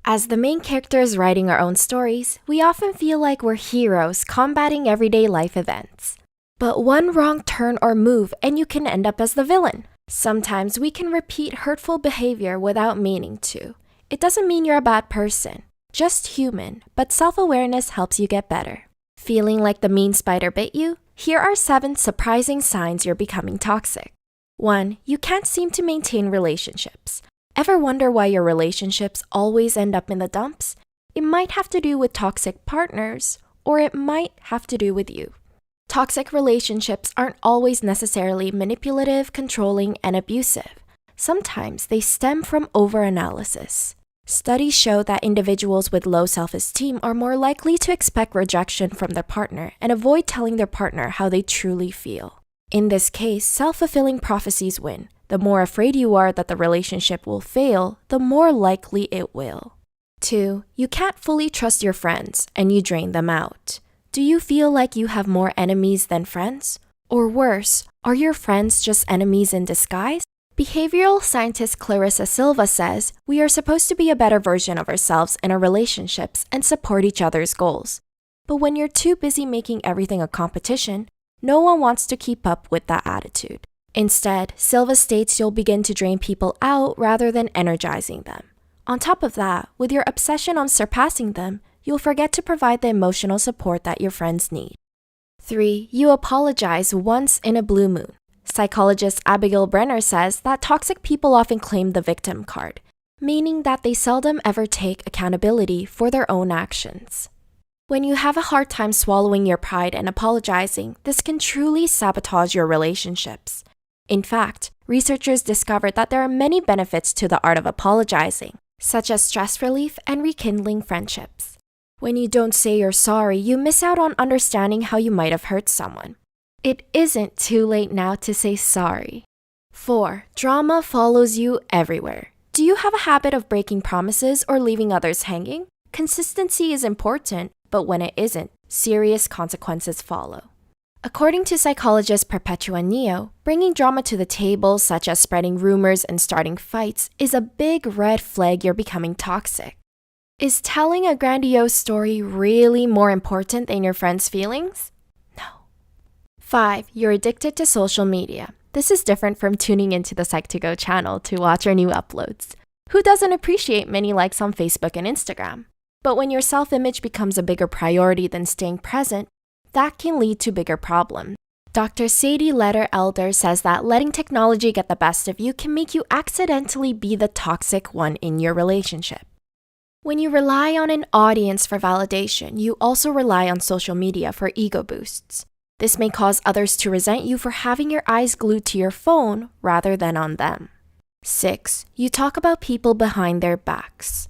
As the main characters writing our own stories, we often feel like we're heroes combating everyday life events. But one wrong turn or move and you can end up as the villain. Sometimes we can repeat hurtful behavior without meaning to. It doesn't mean you're a bad person, just human, but self-awareness helps you get better. Feeling like the mean spider bit you? Here are 7 surprising signs you're becoming toxic. 1. You can't seem to maintain relationships. Ever wonder why your relationships always end up in the dumps? It might have to do with toxic partners, or it might have to do with you. Toxic relationships aren't always necessarily manipulative, controlling, and abusive. Sometimes they stem from overanalysis. Studies show that individuals with low self-esteem are more likely to expect rejection from their partner and avoid telling their partner how they truly feel. In this case, self-fulfilling prophecies win. The more afraid you are that the relationship will fail, the more likely it will. 2. You can't fully trust your friends, and you drain them out. Do you feel like you have more enemies than friends? Or worse, are your friends just enemies in disguise? Behavioral scientist Clarissa Silva says, we are supposed to be a better version of ourselves in our relationships and support each other's goals. But when you're too busy making everything a competition, no one wants to keep up with that attitude. Instead, Silva states you'll begin to drain people out rather than energizing them. On top of that, with your obsession on surpassing them, you'll forget to provide the emotional support that your friends need. 3. You apologize once in a blue moon. Psychologist Abigail Brenner says that toxic people often claim the victim card, meaning that they seldom ever take accountability for their own actions. When you have a hard time swallowing your pride and apologizing, this can truly sabotage your relationships. In fact, researchers discovered that there are many benefits to the art of apologizing, such as stress relief and rekindling friendships. When you don't say you're sorry, you miss out on understanding how you might have hurt someone. It isn't too late now to say sorry. 4. Drama follows you everywhere. Do you have a habit of breaking promises or leaving others hanging? Consistency is important, but when it isn't, serious consequences follow. According to psychologist Perpetua Neo, bringing drama to the table, such as spreading rumors and starting fights, is a big red flag you're becoming toxic. Is telling a grandiose story really more important than your friend's feelings? No. 5. You're addicted to social media. This is different from tuning into the Psych2Go channel to watch our new uploads. Who doesn't appreciate many likes on Facebook and Instagram? But when your self-image becomes a bigger priority than staying present, that can lead to bigger problems. Dr. Sadie Letter-Elder says that letting technology get the best of you can make you accidentally be the toxic one in your relationship. When you rely on an audience for validation, you also rely on social media for ego boosts. This may cause others to resent you for having your eyes glued to your phone rather than on them. 6. You talk about people behind their backs.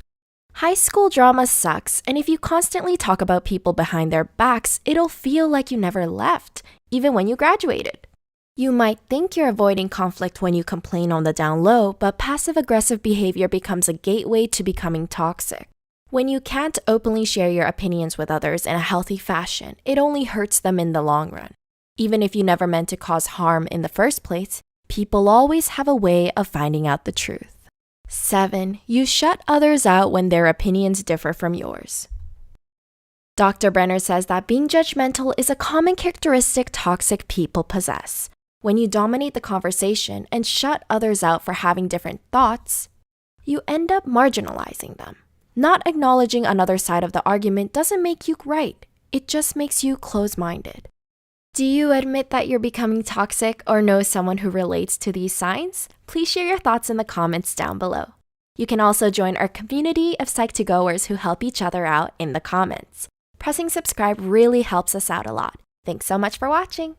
High school drama sucks, and if you constantly talk about people behind their backs, it'll feel like you never left, even when you graduated. You might think you're avoiding conflict when you complain on the down low, but passive-aggressive behavior becomes a gateway to becoming toxic. When you can't openly share your opinions with others in a healthy fashion, it only hurts them in the long run. Even if you never meant to cause harm in the first place, people always have a way of finding out the truth. 7. You shut others out when their opinions differ from yours. Dr. Brenner says that being judgmental is a common characteristic toxic people possess. When you dominate the conversation and shut others out for having different thoughts, you end up marginalizing them. Not acknowledging another side of the argument doesn't make you right. It just makes you close-minded. Do you admit that you're becoming toxic or know someone who relates to these signs? Please share your thoughts in the comments down below. You can also join our community of Psych2Goers who help each other out in the comments. Pressing subscribe really helps us out a lot. Thanks so much for watching!